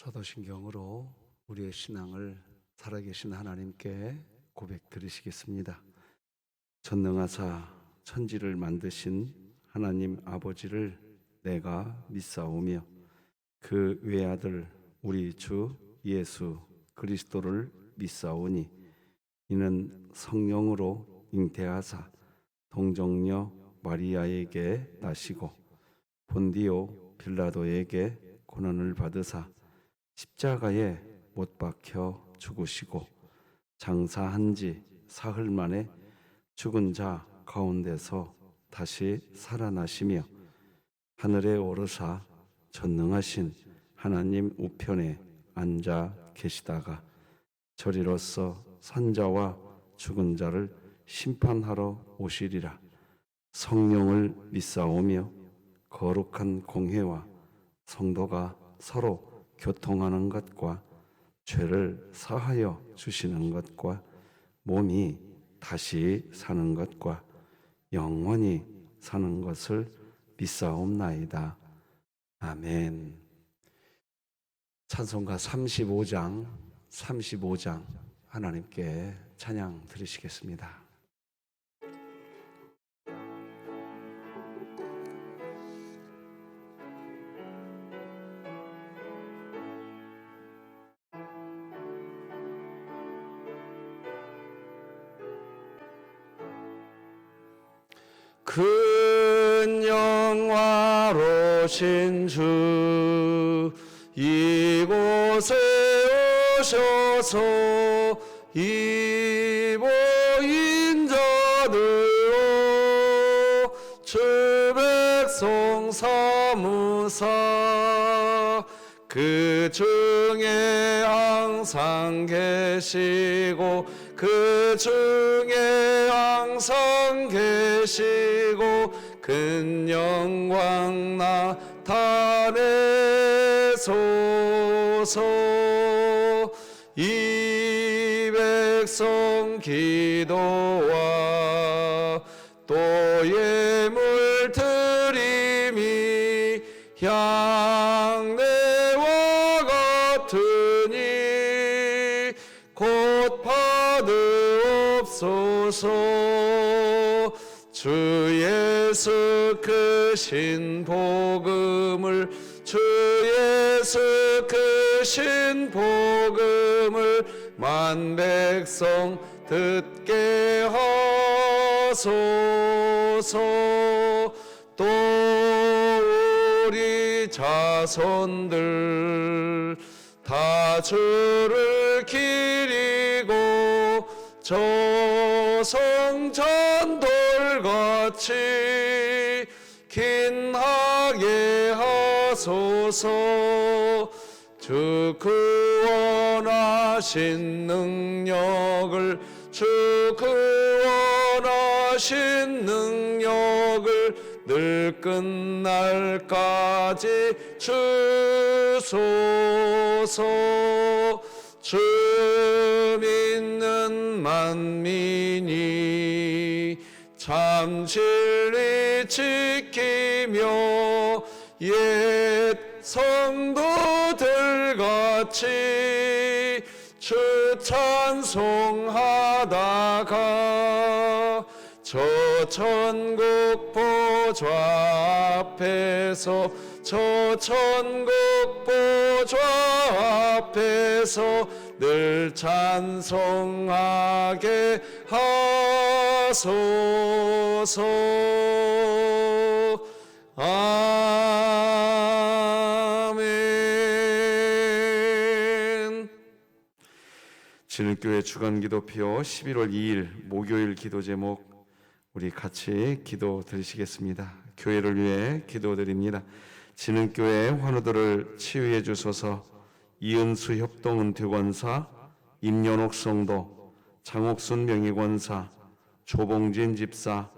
사도신경으로 우리의 신앙을 살아계신 하나님께 고백드리시겠습니다. 전능하사 천지를 만드신 하나님 아버지를 내가 믿사오며 그 외아들 우리 주 예수 그리스도를 믿사오니 이는 성령으로 잉태하사 동정녀 마리아에게 나시고 본디오 빌라도에게 고난을 받으사 십자가에 못 박혀 죽으시고 장사한 지 사흘 만에 죽은 자 가운데서 다시 살아나시며 하늘에 오르사 전능하신 하나님 우편에 앉아 계시다가 저리로서 산자와 죽은 자를 심판하러 오시리라. 성령을 믿사오며 거룩한 공회와 성도가 서로 교통하는 것과 죄를 사하여 주시는 것과 몸이 다시 사는 것과 영원히 사는 것을 믿사옵나이다. 아멘. 찬송가 35장 하나님께 찬양 드리시겠습니다. 큰 영화로신 주 이곳에 오셔서 이 모인 자들로 주 백성 삼으사 그 중에 항상 계시고 그 중에 항상 계시고 큰 영광 나타내소서. 이 백성 기도와 또 예물 드림이 향내와 같으니 곧 받으옵소서. 주 예수 크신 복음을 주 예수 크신 복음을 만 백성 듣게 하소서. 또 우리 자손들 다 주를 기리고 저성찬돌같이 긴하게 하소서. 주 구원하신 능력을 주 구원하신 능력을 늘 끝날까지 주소서. 주 믿는 만민이 참 진리 지키며 옛 성도들 같이 주 찬송하다가 저 천국 보좌 앞에서 저 천국 보좌 앞에서 늘 찬송하게 하소서. 아멘. 진흙교회 주간기도표 11월 2일 목요일 기도 제목 우리 같이 기도 드리시겠습니다. 교회를 위해 기도드립니다. 진흥교회 환우들을 치유해 주소서. 이은수 협동은퇴권사, 임연옥 성도, 장옥순 명예권사, 조봉진 집사,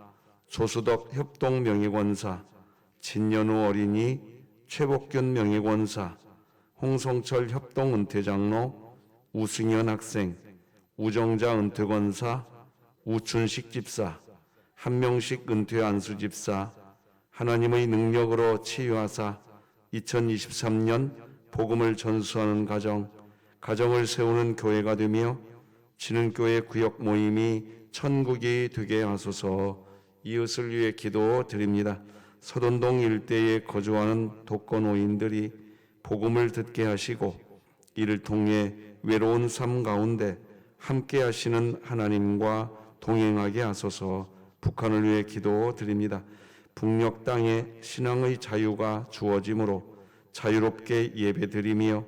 조수덕 협동 명예권사, 진연우 어린이, 최복균 명예권사, 홍성철 협동 은퇴장로, 우승현 학생, 우정자 은퇴권사, 우춘식 집사, 한명식 은퇴 안수 집사, 하나님의 능력으로 치유하사 2023년 복음을 전수하는 가정을 세우는 교회가 되며 진흥교회 구역 모임이 천국이 되게 하소서. 이웃을 위해 기도드립니다. 서돈동 일대에 거주하는 독거노인들이 복음을 듣게 하시고 이를 통해 외로운 삶 가운데 함께 하시는 하나님과 동행하게 하소서. 북한을 위해 기도드립니다. 북녘 땅에 신앙의 자유가 주어지므로 자유롭게 예배드리며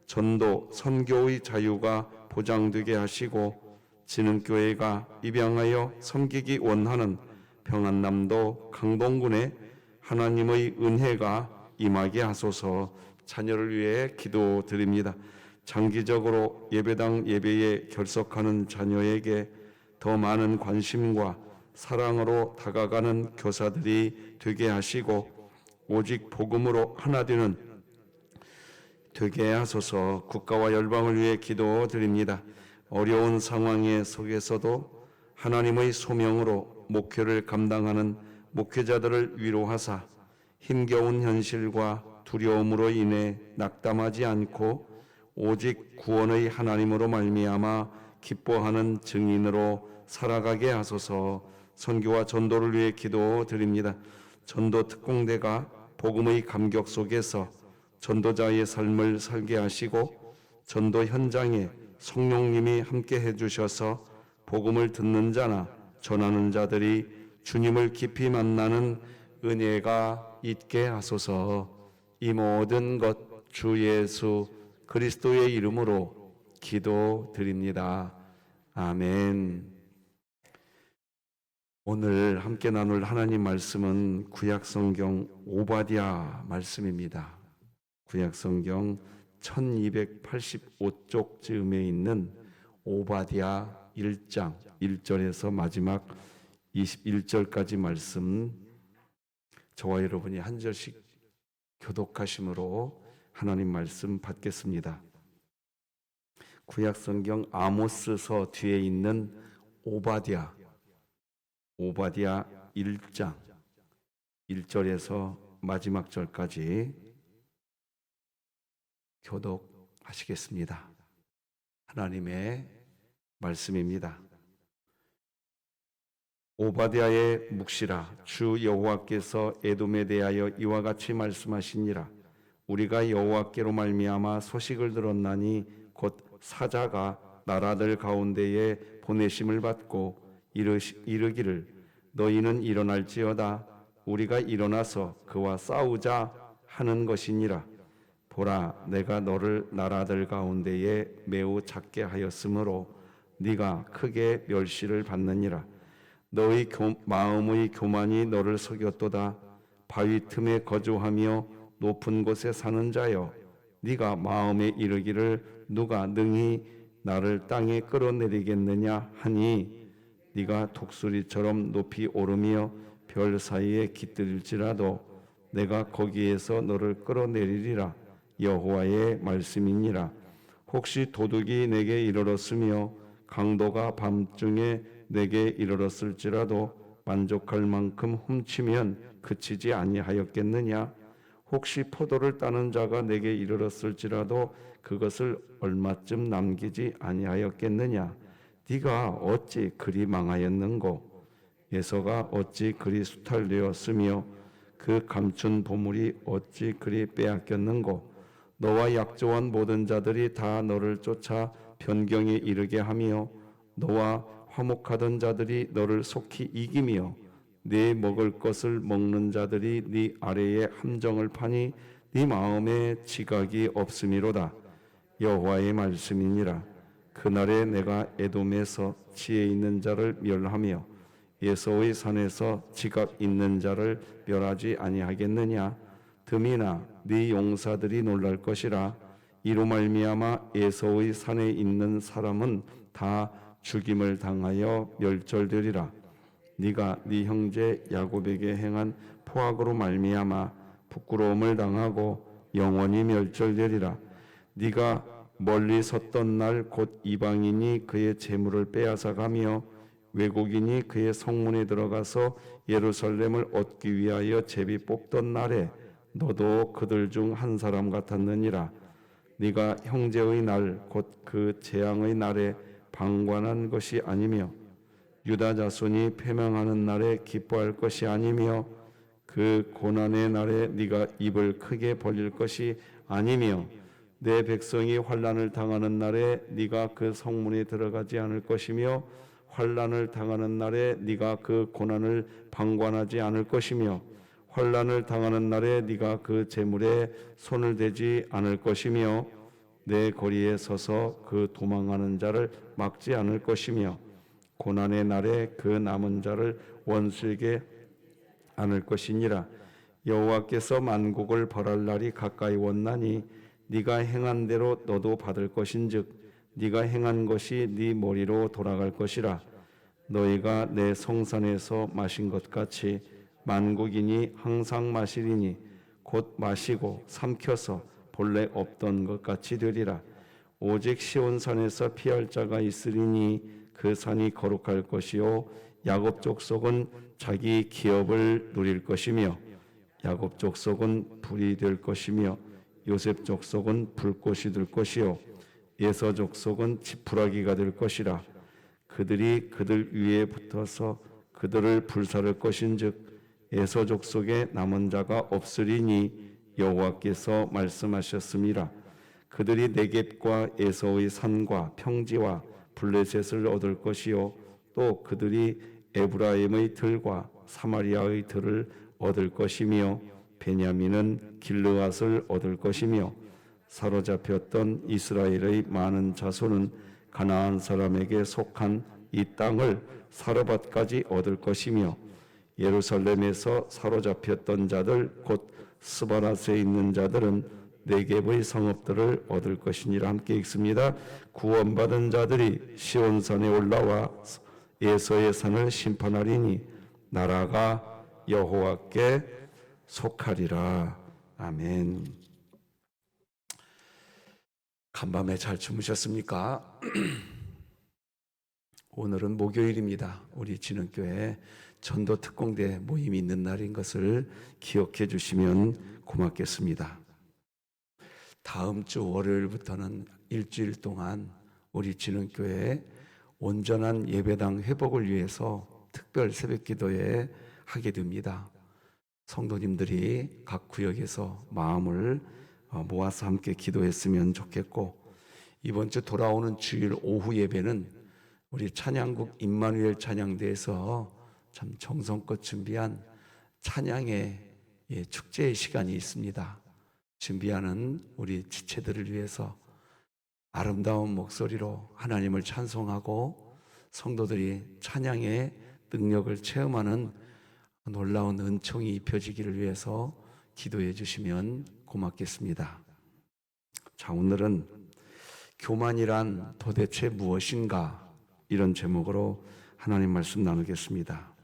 전도, 선교의 자유가 보장되게 하시고 진흥교회가 입양하여 섬기기 원하는 평안남도 강동군에 하나님의 은혜가 임하게 하소서. 자녀를 위해 기도드립니다. 장기적으로 예배당 예배에 결석하는 자녀에게 더 많은 관심과 사랑으로 다가가는 교사들이 되게 하시고 오직 복음으로 하나 되게 하소서. 국가와 열방을 위해 기도드립니다. 어려운 상황에 속에서도 하나님의 소명으로 목회를 감당하는 목회자들을 위로하사 힘겨운 현실과 두려움으로 인해 낙담하지 않고 오직 구원의 하나님으로 말미암아 기뻐하는 증인으로 살아가게 하소서. 선교와 전도를 위해 기도드립니다. 전도 특공대가 복음의 감격 속에서 전도자의 삶을 살게 하시고 전도 현장에 성령님이 함께 해주셔서 복음을 듣는 자나 전하는 자들이 주님을 깊이 만나는 은혜가 있게 하소서. 이 모든 것 주 예수 그리스도의 이름으로 기도드립니다. 아멘. 오늘 함께 나눌 하나님 말씀은 구약성경 오바댜 말씀입니다. 구약성경 1285쪽쯤에 있는 오바댜 1장 1절에서 마지막 21절까지 말씀, 저와 여러분이 한 절씩 교독하심으로 하나님 말씀 받겠습니다. 구약성경 아모스서 뒤에 있는 오바댜 1장 1절에서 마지막 절까지 교독하시겠습니다. 하나님의 말씀입니다. 오바댜의 묵시라. 주 여호와께서 에돔에 대하여 이와 같이 말씀하시니라. 우리가 여호와께로 말미암아 소식을 들었나니 곧 사자가 나라들 가운데에 보내심을 받고 이르기를 너희는 일어날지어다. 우리가 일어나서 그와 싸우자 하는 것이니라. 보라, 내가 너를 나라들 가운데에 매우 작게 하였으므로 네가 크게 멸시를 받느니라. 너희 마음의 교만이 너를 속였도다. 바위 틈에 거주하며 높은 곳에 사는 자여, 네가 마음에 이르기를 누가 능히 나를 땅에 끌어내리겠느냐 하니 네가 독수리처럼 높이 오르며 별 사이에 깃들일지라도 내가 거기에서 너를 끌어내리리라. 여호와의 말씀이니라. 혹시 도둑이 내게 이르렀으며 강도가 밤중에 내게 이르렀을지라도 만족할 만큼 훔치면 그치지 아니하였겠느냐? 혹시 포도를 따는 자가 내게 이르렀을지라도 그것을 얼마쯤 남기지 아니하였겠느냐? 네가 어찌 그리 망하였는고? 에서가 어찌 그리 수탈되었으며 그 감춘 보물이 어찌 그리 빼앗겼는고? 너와 약조한 모든 자들이 다 너를 쫓아 변경에 이르게 하며 너와 화목하던 자들이 너를 속히 이기며 네 먹을 것을 먹는 자들이 네 아래에 함정을 파니 네 마음에 지각이 없음이로다. 여호와의 말씀이니라. 그날에 내가 에돔에서 지혜 있는 자를 멸하며 에서의 산에서 지각 있는 자를 멸하지 아니하겠느냐? 듬이나 네 용사들이 놀랄 것이라. 이로 말미암아 에서의 산에 있는 사람은 다 죽임을 당하여 멸절되리라. 네가 네 형제 야곱에게 행한 포악으로 말미암아 부끄러움을 당하고 영원히 멸절되리라. 네가 멀리 섰던 날 곧 이방인이 그의 재물을 빼앗아 가며 외국인이 그의 성문에 들어가서 예루살렘을 얻기 위하여 제비 뽑던 날에 너도 그들 중 한 사람 같았느니라. 네가 형제의 날 곧 그 재앙의 날에 방관한 것이 아니며 유다 자손이 패망하는 날에 기뻐할 것이 아니며 그 고난의 날에 네가 입을 크게 벌릴 것이 아니며 내 백성이 환난을 당하는 날에 네가 그 성문에 들어가지 않을 것이며 환난을 당하는 날에 네가 그 고난을 방관하지 않을 것이며 환난을 당하는 날에 네가 그 재물에 손을 대지 않을 것이며 내 거리에 서서 그 도망하는 자를 막지 않을 것이며 고난의 날에 그 남은 자를 원수에게 않을 것이니라. 여호와께서 만국을 벌할 날이 가까이 왔나니 네가 행한 대로 너도 받을 것인즉 네가 행한 것이 네 머리로 돌아갈 것이라. 너희가 내 성산에서 마신 것 같이 만국인이 항상 마시리니 곧 마시고 삼켜서 본래 없던 것 같이 되리라. 오직 시온산에서 피할 자가 있으리니 그 산이 거룩할 것이요 야곱 족속은 자기 기업을 누릴 것이며 야곱 족속은 불이 될 것이며 요셉 족속은 불꽃이 될 것이요 에서 족속은 지푸라기가 될 것이라. 그들이 그들 위에 붙어서 그들을 불사를 것인즉 에서 족속에 남은 자가 없으리니 여호와께서 말씀하셨음이라. 그들이 네겝과 에서의 산과 평지와 블레셋을 얻을 것이요 또 그들이 에브라임의 들과 사마리아의 들을 얻을 것이며 베냐민은 길르앗을 얻을 것이며 사로잡혔던 이스라엘의 많은 자손은 가나안 사람에게 속한 이 땅을 사르밧까지 얻을 것이며 예루살렘에서 사로잡혔던 자들 곧 스바랏에 있는 자들은 네겝의 성읍들을 얻을 것이니라. 함께 읽습니다. 구원받은 자들이 시온산에 올라와 에서의 산을 심판하리니 나라가 여호와께 속하리라. 아멘. 간밤에 잘 주무셨습니까? 오늘은 목요일입니다. 우리 진흥교회 전도 특공대 모임이 있는 날인 것을 기억해 주시면 고맙겠습니다. 다음 주 월요일부터는 일주일 동안 우리 진흥교회 온전한 예배당 회복을 위해서 특별 새벽기도회 하게 됩니다. 성도님들이 각 구역에서 마음을 모아서 함께 기도했으면 좋겠고, 이번 주 돌아오는 주일 오후 예배는 우리 찬양국 임마누엘 찬양대에서 참 정성껏 준비한 찬양의 축제의 시간이 있습니다. 준비하는 우리 지체들을 위해서 아름다운 목소리로 하나님을 찬송하고 성도들이 찬양의 능력을 체험하는 놀라운 은총이 입혀지기를 위해서 기도해 주시면 고맙겠습니다. 자, 오늘은 교만이란 도대체 무엇인가? 이런 제목으로 하나님 말씀 나누겠습니다.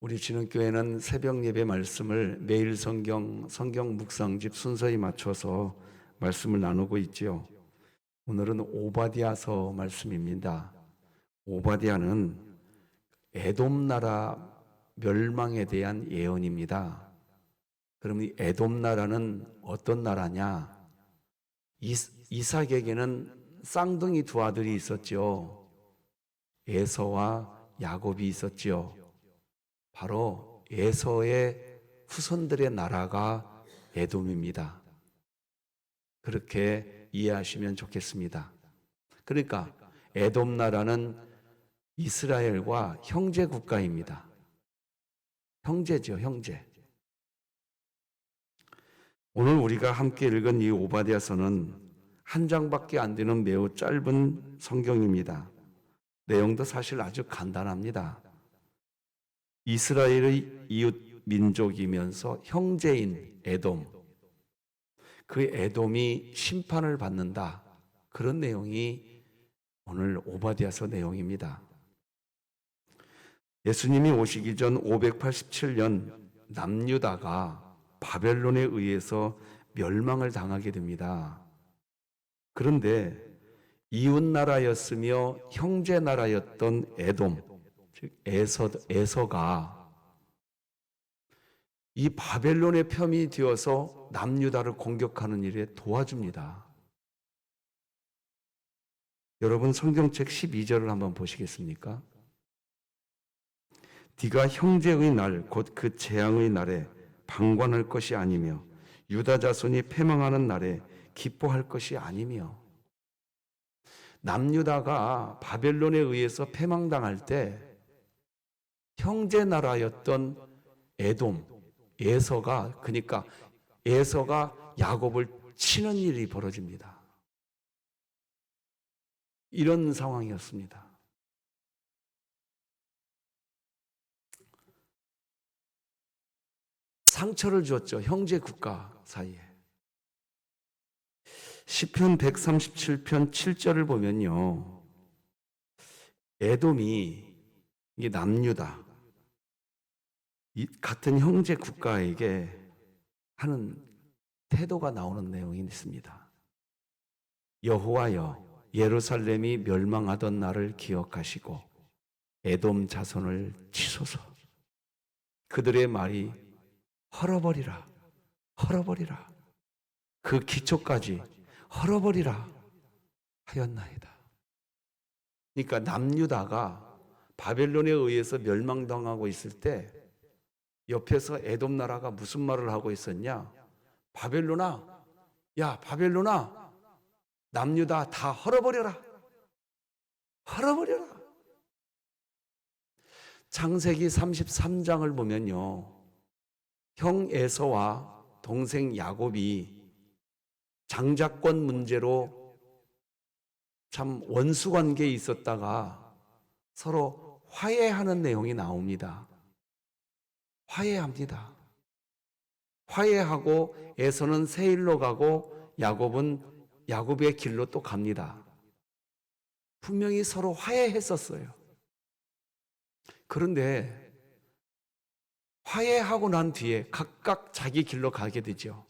우리 진흥교회는 새벽 예배 말씀을 매일 성경 묵상집 순서에 맞춰서 말씀을 나누고 있지요. 오늘은 오바댜서 말씀입니다. 오바댜는 에돔 나라 멸망에 대한 예언입니다. 그럼 이 에돔 나라는 어떤 나라냐? 이삭에게는 쌍둥이 두 아들이 있었죠. 에서와 야곱이 있었지요. 바로 에서의 후손들의 나라가 에돔입니다. 그렇게 이해하시면 좋겠습니다. 그러니까 에돔 나라는 이스라엘과 형제 국가입니다. 형제죠, 형제. 오늘 우리가 함께 읽은 이 오바댜서는 한 장밖에 안 되는 매우 짧은 성경입니다. 내용도 사실 아주 간단합니다. 이스라엘의 이웃 민족이면서 형제인 에돔, 그 에돔이 심판을 받는다. 그런 내용이 오늘 오바댜서 내용입니다. 예수님이 오시기 전 587년 남유다가 바벨론에 의해서 멸망을 당하게 됩니다. 그런데 이웃 나라였으며 형제 나라였던 에돔, 즉 에서가 이 바벨론의 편이 되어서 남유다를 공격하는 일에 도와줍니다. 여러분 성경책 12절을 한번 보시겠습니까? 네가 형제의 날 곧 그 재앙의 날에 방관할 것이 아니며 유다 자손이 패망하는 날에 기뻐할 것이 아니며. 남유다가 바벨론에 의해서 패망당할 때 형제 나라였던 에돔, 에서가, 그러니까 에서가 야곱을 치는 일이 벌어집니다. 이런 상황이었습니다. 상처를 주었죠. 형제 국가 사이에. 시편 137편 7절을 보면요, 에돔이, 이게 남유다, 이 같은 형제 국가에게 하는 태도가 나오는 내용이 있습니다. 여호와여, 예루살렘이 멸망하던 날을 기억하시고 에돔 자손을 치소서. 그들의 말이 헐어버리라, 헐어버리라, 그 기초까지 헐어버리라 하였나이다. 그러니까 남유다가 바벨론에 의해서 멸망당하고 있을 때 옆에서 에돔 나라가 무슨 말을 하고 있었냐? 바벨론아, 야 바벨론아, 남유다 다 헐어버려라, 헐어버려라. 창세기 33장을 보면요, 형 에서와 동생 야곱이 장자권 문제로 참 원수 관계에 있었다가 서로 화해하는 내용이 나옵니다. 화해합니다. 화해하고 에서는 세일로 가고 야곱은 야곱의 길로 또 갑니다. 분명히 서로 화해했었어요. 그런데 화해하고 난 뒤에 각각 자기 길로 가게 되죠.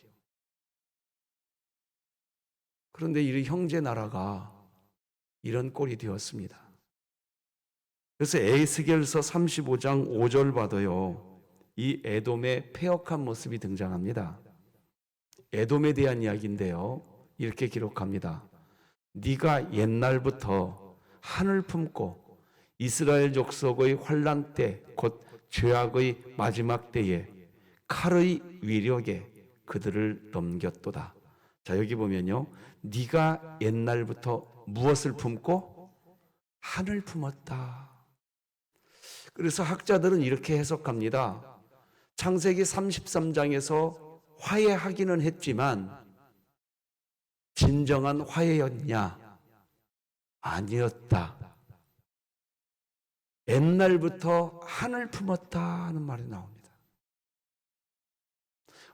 그런데 이 형제 나라가 이런 꼴이 되었습니다. 그래서 에스겔서 35장 5절 봐도요, 이 에돔의 패역한 모습이 등장합니다. 에돔에 대한 이야기인데요, 이렇게 기록합니다. 네가 옛날부터 한을 품고 이스라엘 족속의 환난 때, 곧 죄악의 마지막 때에 칼의 위력에 그들을 넘겼도다. 자, 여기 보면요, 네가 옛날부터 무엇을 품고? 한을 품었다. 그래서 학자들은 이렇게 해석합니다. 창세기 33장에서 화해하기는 했지만 진정한 화해였냐? 아니었다. 옛날부터 한을 품었다 하는 말이 나옵니다.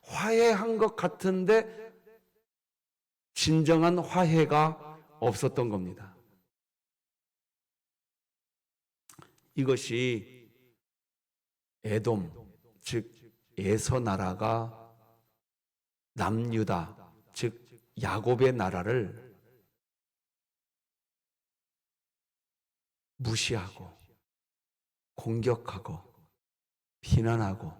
화해한 것 같은데 진정한 화해가 없었던 겁니다. 이것이 에돔, 즉 에서 나라가 남유다, 즉 야곱의 나라를 무시하고 공격하고 비난하고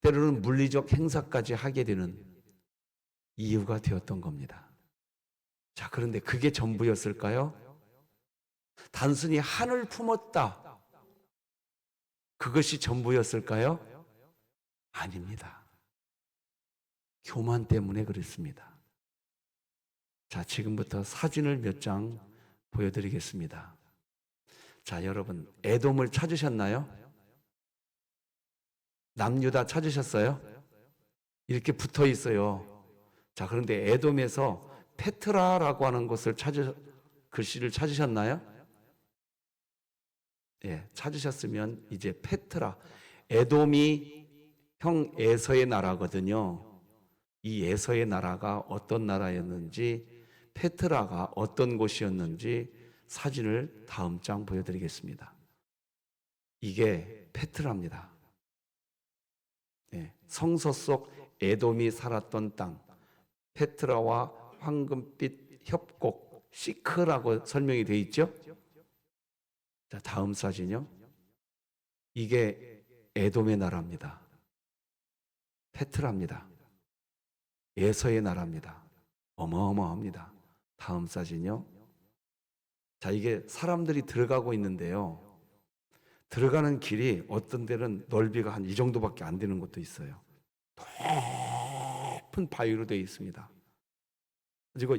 때로는 물리적 행사까지 하게 되는 이유가 되었던 겁니다. 자, 그런데 그게 전부였을까요? 단순히 한을 품었다, 그것이 전부였을까요? 아닙니다. 교만 때문에 그랬습니다. 자, 지금부터 사진을 몇 장 보여드리겠습니다. 자, 여러분, 에돔을 찾으셨나요? 남유다 찾으셨어요? 이렇게 붙어 있어요. 자, 그런데 에돔에서 페트라라고 하는 곳을 글씨를 찾으셨나요? 예, 찾으셨으면 이제 페트라, 에돔이 형 에서의 나라거든요. 이 에서의 나라가 어떤 나라였는지, 페트라가 어떤 곳이었는지 사진을 다음 장 보여드리겠습니다. 이게 페트라입니다. 예, 성서 속 에돔이 살았던 땅, 페트라와 황금빛 협곡, 시크라고 설명이 되어 있죠? 자, 다음 사진요. 이게 에돔의 나라입니다. 테트라입니다. 에서의 나라입니다. 어마어마합니다. 다음 사진요. 자, 이게 사람들이 들어가고 있는데요. 들어가는 길이 어떤 데는 넓이가 한 이 정도밖에 안 되는 곳도 있어요. 높은 바위로 되어 있습니다. 그리고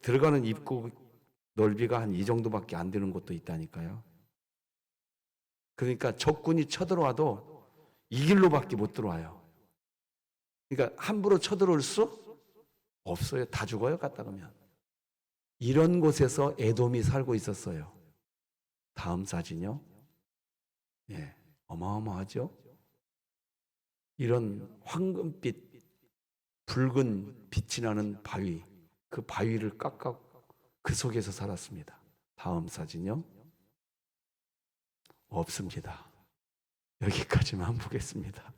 들어가는 입구 넓이가 한 이 정도밖에 안 되는 곳도 있다니까요. 그러니까 적군이 쳐들어와도 이 길로밖에 못 들어와요. 그러니까 함부로 쳐들어올 수 없어요. 다 죽어요, 갔다 가면. 이런 곳에서 에돔이 살고 있었어요. 다음 사진요. 예, 어마어마하죠? 이런 황금빛, 붉은 빛이 나는 바위, 그 바위를 깎아 그 속에서 살았습니다. 다음 사진요. 없습니다. 여기까지만 보겠습니다.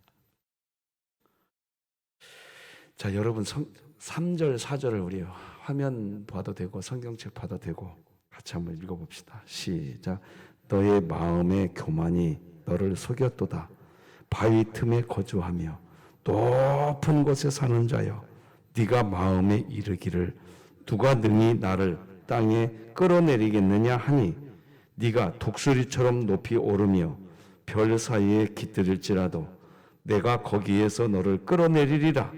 자, 여러분 3절, 4절을 우리 화면 봐도 되고 성경책 봐도 되고 같이 한번 읽어봅시다. 시작. 너의 마음의 교만이 너를 속였도다. 바위 틈에 거주하며 높은 곳에 사는 자여, 네가 마음에 이르기를 누가 능히 나를 땅에 끌어내리겠느냐 하니, 네가 독수리처럼 높이 오르며 별 사이에 깃들일지라도 내가 거기에서 너를 끌어내리리라.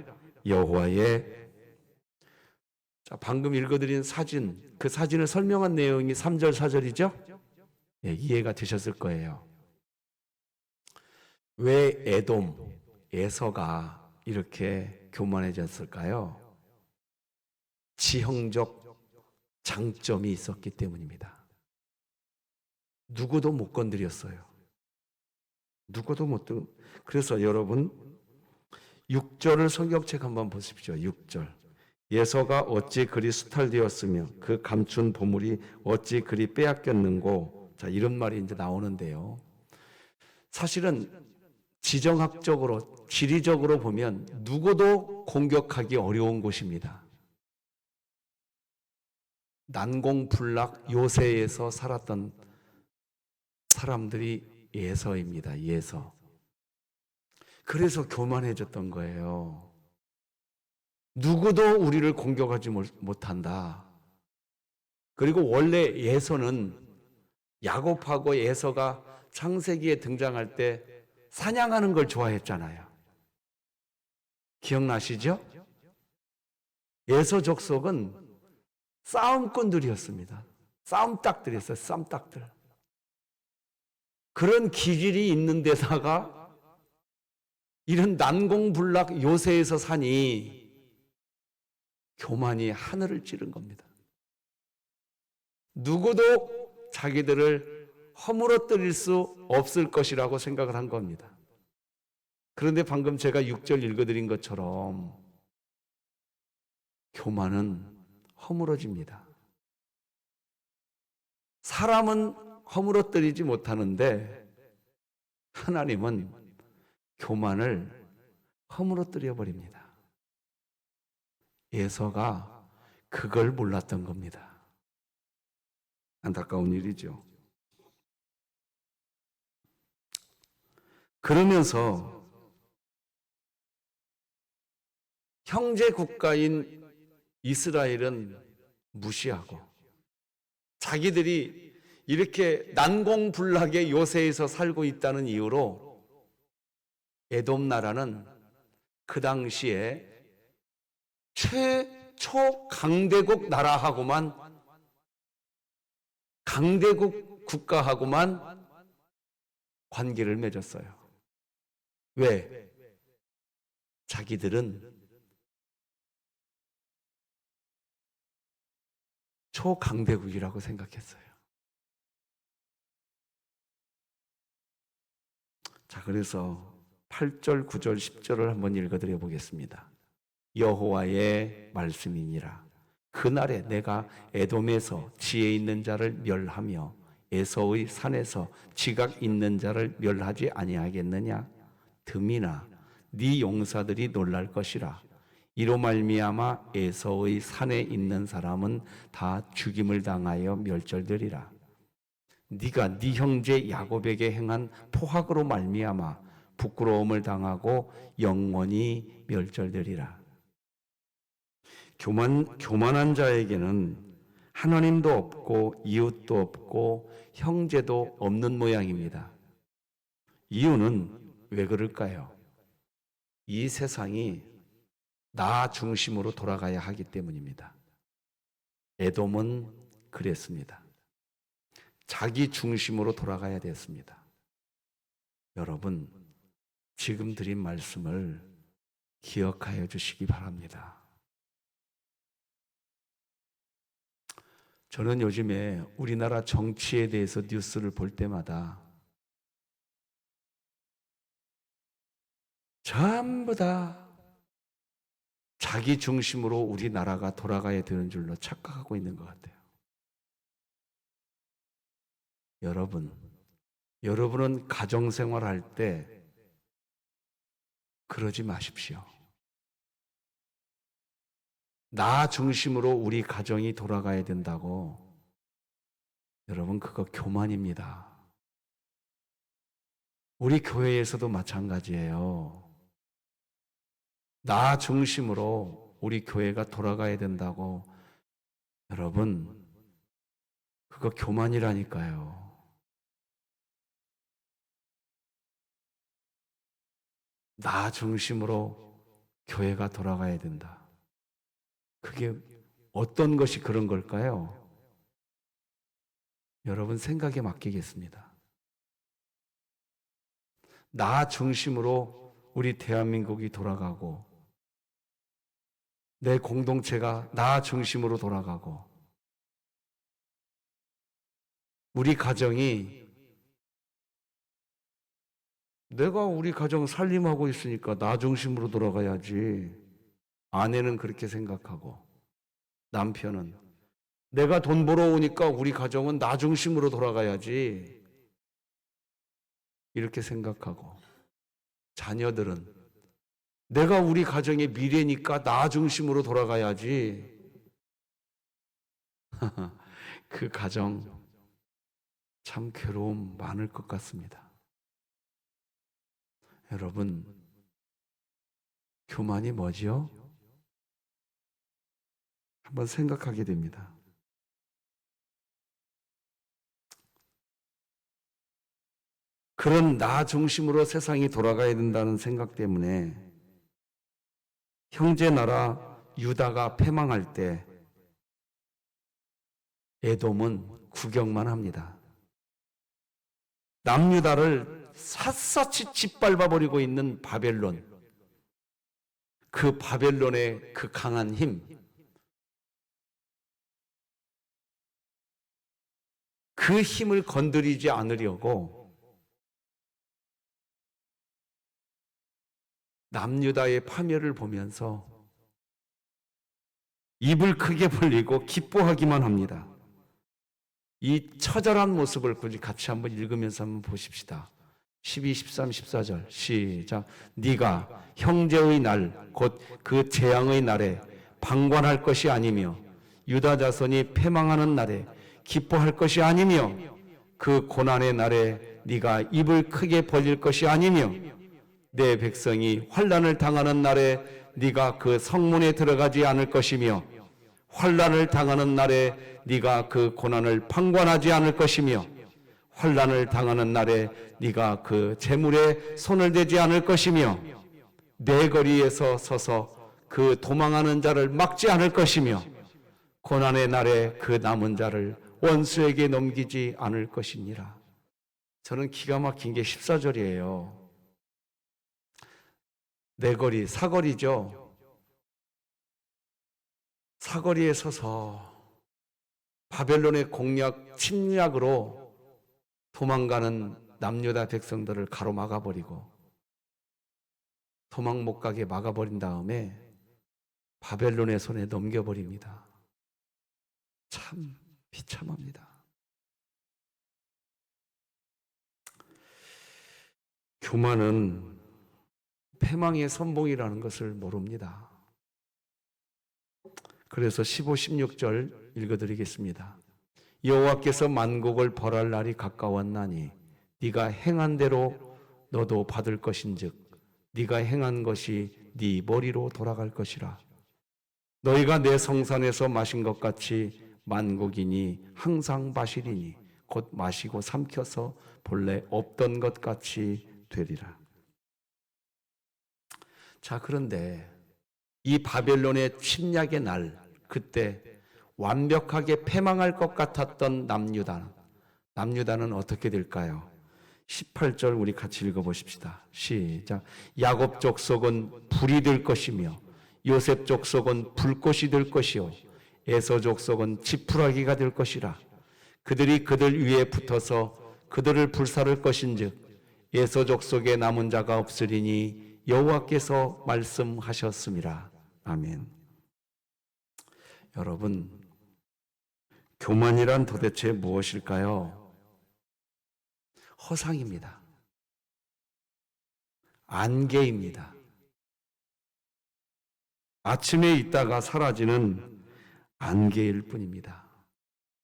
여호와의. 자, 방금 읽어드린 사진, 그 사진을 설명한 내용이 3절, 4절이죠? 예, 이해가 되셨을 거예요. 왜 에돔, 에서가 이렇게 교만해졌을까요? 지형적 장점이 있었기 때문입니다. 누구도 못 건드렸어요. 누구도 못 건. 그래서 여러분 6절을 성경책 한번 보십시오. 6절. 에서가 어찌 그리 수탈되었으며 그 감춘 보물이 어찌 그리 빼앗겼는고. 자, 이런 말이 이제 나오는데요. 사실은 지정학적으로, 지리적으로 보면 누구도 공격하기 어려운 곳입니다. 난공불락 요새에서 살았던 사람들이 예서입니다. 예서. 그래서 교만해졌던 거예요. 누구도 우리를 공격하지 못한다. 그리고 원래 예서는 야곱하고 예서가 창세기에 등장할 때 사냥하는 걸 좋아했잖아요. 기억나시죠? 예서 족속은 싸움꾼들이었습니다. 싸움닭들이었어요. 싸움닭들. 그런 기질이 있는 데다가 이런 난공불락 요새에서 사니 교만이 하늘을 찌른 겁니다. 누구도 자기들을 허물어뜨릴 수 없을 것이라고 생각을 한 겁니다. 그런데 방금 제가 6절 읽어드린 것처럼 교만은 허물어집니다. 사람은 허물어뜨리지 못하는데 하나님은 교만을 허물어뜨려 버립니다. 에서가 그걸 몰랐던 겁니다. 안타까운 일이죠. 그러면서 형제 국가인 이스라엘은 무시하고 자기들이 이렇게 난공불락의 요새에서 살고 있다는 이유로 에돔 나라는 그 당시에 최초 강대국 나라하고만, 강대국 국가하고만 관계를 맺었어요. 왜? 자기들은 초강대국이라고 생각했어요. 자, 그래서 8절, 9절, 10절을 한번 읽어드려 보겠습니다. 여호와의 말씀이니라. 그날에 내가 에돔에서 지혜 있는 자를 멸하며 에서의 산에서 지각 있는 자를 멸하지 아니하겠느냐? 듬이나 네 용사들이 놀랄 것이라. 이로 말미암아 에서의 산에 있는 사람은 다 죽임을 당하여 멸절되리라. 네가 네 형제 야곱에게 행한 포악으로 말미암아 부끄러움을 당하고 영원히 멸절되리라. 교만한 자에게는 하나님도 없고 이웃도 없고 형제도 없는 모양입니다. 이유는 왜 그럴까요? 이 세상이 나 중심으로 돌아가야 하기 때문입니다. 에돔은 그랬습니다. 자기 중심으로 돌아가야 됐습니다. 여러분, 지금 드린 말씀을 기억하여 주시기 바랍니다. 저는 요즘에 우리나라 정치에 대해서 뉴스를 볼 때마다 전부 다 자기 중심으로 우리나라가 돌아가야 되는 줄로 착각하고 있는 것 같아요. 여러분은 가정생활 할 때 그러지 마십시오. 나 중심으로 우리 가정이 돌아가야 된다고. 여러분, 그거 교만입니다. 우리 교회에서도 마찬가지예요. 나 중심으로 우리 교회가 돌아가야 된다고. 여러분, 그거 교만이라니까요. 나 중심으로 교회가 돌아가야 된다. 그게 어떤 것이 그런 걸까요? 여러분 생각에 맡기겠습니다. 나 중심으로 우리 대한민국이 돌아가고, 내 공동체가 나 중심으로 돌아가고, 우리 가정이 내가 우리 가정 살림하고 있으니까 나 중심으로 돌아가야지. 아내는 그렇게 생각하고, 남편은 내가 돈 벌어오니까 우리 가정은 나 중심으로 돌아가야지. 이렇게 생각하고, 자녀들은 내가 우리 가정의 미래니까 나 중심으로 돌아가야지. 그 가정 참 괴로움 많을 것 같습니다. 여러분, 교만이 뭐지요? 한번 생각하게 됩니다. 그런 나 중심으로 세상이 돌아가야 된다는 생각 때문에 형제 나라 유다가 패망할 때 에돔은 구경만 합니다. 남유다를 샅샅이 짓밟아버리고 있는 바벨론, 그 바벨론의 그 강한 힘, 그 힘을 건드리지 않으려고 남유다의 파멸을 보면서 입을 크게 벌리고 기뻐하기만 합니다. 이 처절한 모습을 같이 한번 읽으면서 한번 보십시다. 12, 13, 14절 시작. 네가 형제의 날 곧 그 재앙의 날에 방관할 것이 아니며 유다 자손이 패망하는 날에 기뻐할 것이 아니며 그 고난의 날에 네가 입을 크게 벌릴 것이 아니며 내 백성이 환난을 당하는 날에 네가 그 성문에 들어가지 않을 것이며 환난을 당하는 날에 네가 그 고난을 방관하지 않을 것이며 환난을 당하는 날에 네가 그 재물에 손을 대지 않을 것이며 내 거리에서 서서 그 도망하는 자를 막지 않을 것이며 고난의 날에 그 남은 자를 원수에게 넘기지 않을 것이니라. 저는 기가 막힌 게 14절이에요. 내 거리, 사거리죠. 사거리에 서서 바벨론의 공략, 침략으로 도망가는 남유다 백성들을 가로막아버리고 도망 못 가게 막아버린 다음에 바벨론의 손에 넘겨버립니다. 참 비참합니다. 교만은 패망의 선봉이라는 것을 모릅니다. 그래서 15, 16절 읽어드리겠습니다. 여호와께서 만국을 벌할 날이 가까웠나니 네가 행한 대로 너도 받을 것인즉 네가 행한 것이 네 머리로 돌아갈 것이라. 너희가 내 성산에서 마신 것 같이 만국인이 항상 마시리니 곧 마시고 삼켜서 본래 없던 것 같이 되리라. 자, 그런데 이 바벨론의 침략의 날, 그때 완벽하게 패망할 것 같았던 남유다는 어떻게 될까요? 18절 우리 같이 읽어보십시다. 시작. 야곱 족속은 불이 될 것이며 요셉 족속은 불꽃이 될 것이요 에서 족속은 지푸라기가 될 것이라. 그들이 그들 위에 붙어서 그들을 불사를 것인즉 에서 족속에 남은 자가 없으리니 여호와께서 말씀하셨습니다. 아멘. 여러분, 교만이란 도대체 무엇일까요? 허상입니다. 안개입니다. 아침에 있다가 사라지는 안개일 뿐입니다.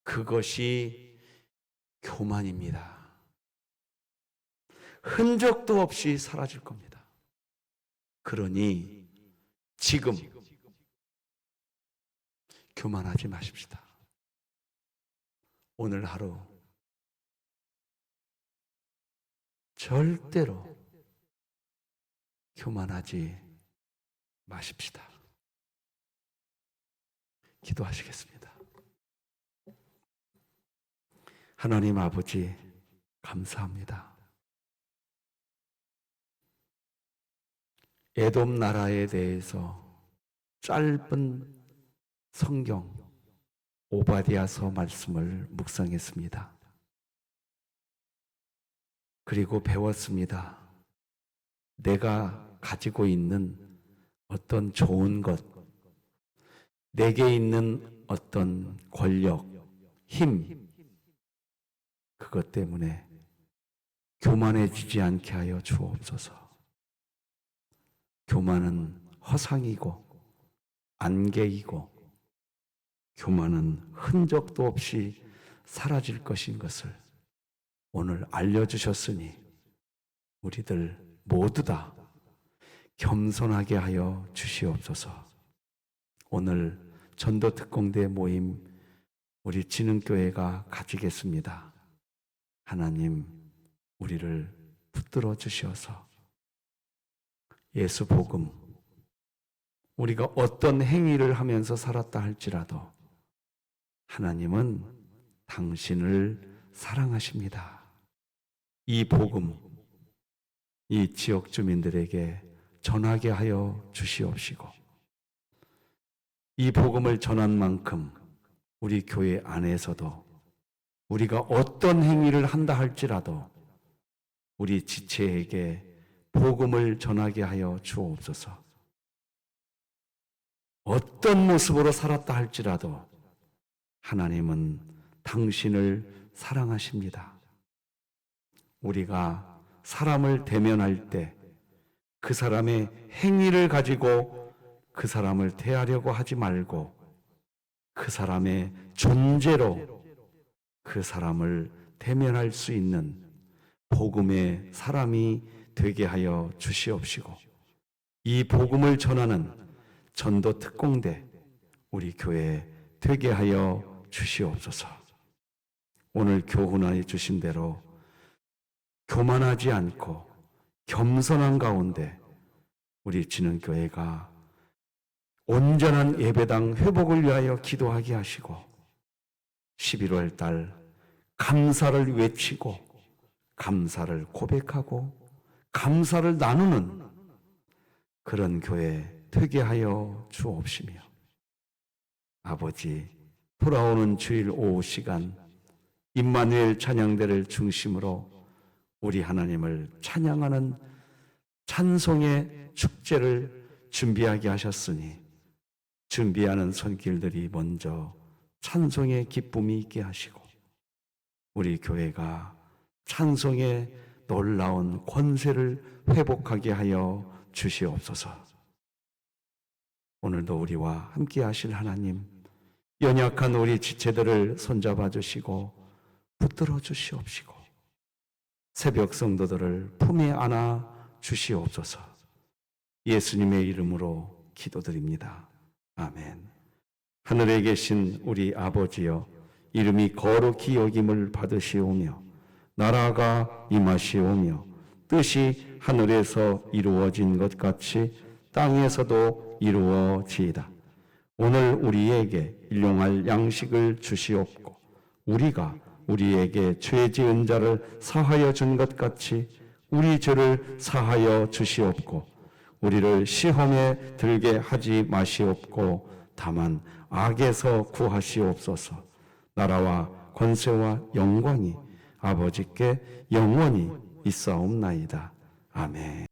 그것이 교만입니다. 흔적도 없이 사라질 겁니다. 그러니 지금 교만하지 마십시다. 오늘 하루 절대로 교만하지 마십시다. 기도하시겠습니다. 하나님 아버지, 감사합니다. 에돔 나라에 대해서 짧은 성경 오바댜서 말씀을 묵상했습니다. 그리고 배웠습니다. 내가 가지고 있는 어떤 좋은 것, 내게 있는 어떤 권력, 힘, 그것 때문에 교만해지지 않게 하여 주옵소서. 교만은 허상이고 안개이고 교만은 흔적도 없이 사라질 것인 것을 오늘 알려주셨으니 우리들 모두 다 겸손하게 하여 주시옵소서. 오늘 전도특공대 모임 우리 진흥교회가 가지겠습니다. 하나님, 우리를 붙들어 주시어서 예수 복음, 우리가 어떤 행위를 하면서 살았다 할지라도 하나님은 당신을 사랑하십니다. 이 복음, 이 지역 주민들에게 전하게 하여 주시옵시고 이 복음을 전한 만큼 우리 교회 안에서도 우리가 어떤 행위를 한다 할지라도 우리 지체에게 복음을 전하게 하여 주옵소서. 어떤 모습으로 살았다 할지라도 하나님은 당신을 사랑하십니다. 우리가 사람을 대면할 때 그 사람의 행위를 가지고 그 사람을 대하려고 하지 말고 그 사람의 존재로 그 사람을 대면할 수 있는 복음의 사람이 되게 하여 주시옵시고 이 복음을 전하는 전도 특공대 우리 교회에 되게 하여 주시옵소서. 오늘 교훈하여 주신 대로 교만하지 않고 겸손한 가운데 우리 진흥교회가 온전한 예배당 회복을 위하여 기도하게 하시고 11월 달 감사를 외치고 감사를 고백하고 감사를 나누는 그런 교회 되게 하여 주옵시며 아버지, 돌아오는 주일 오후 시간 임마누엘 찬양대를 중심으로 우리 하나님을 찬양하는 찬송의 축제를 준비하게 하셨으니 준비하는 손길들이 먼저 찬송의 기쁨이 있게 하시고 우리 교회가 찬송의 놀라운 권세를 회복하게 하여 주시옵소서. 오늘도 우리와 함께 하실 하나님, 연약한 우리 지체들을 손잡아 주시고 붙들어 주시옵시고 새벽 성도들을 품에 안아 주시옵소서. 예수님의 이름으로 기도드립니다. 아멘. 하늘에 계신 우리 아버지여, 이름이 거룩히 여김을 받으시오며 나라가 임하시오며 뜻이 하늘에서 이루어진 것 같이 땅에서도 이루어지이다. 오늘 우리에게 일용할 양식을 주시옵고 우리가 우리에게 죄 지은 자를 사하여 준 것 같이 우리 죄를 사하여 주시옵고 우리를 시험에 들게 하지 마시옵고 다만 악에서 구하시옵소서. 나라와 권세와 영광이 아버지께 영원히 있사옵나이다. 아멘.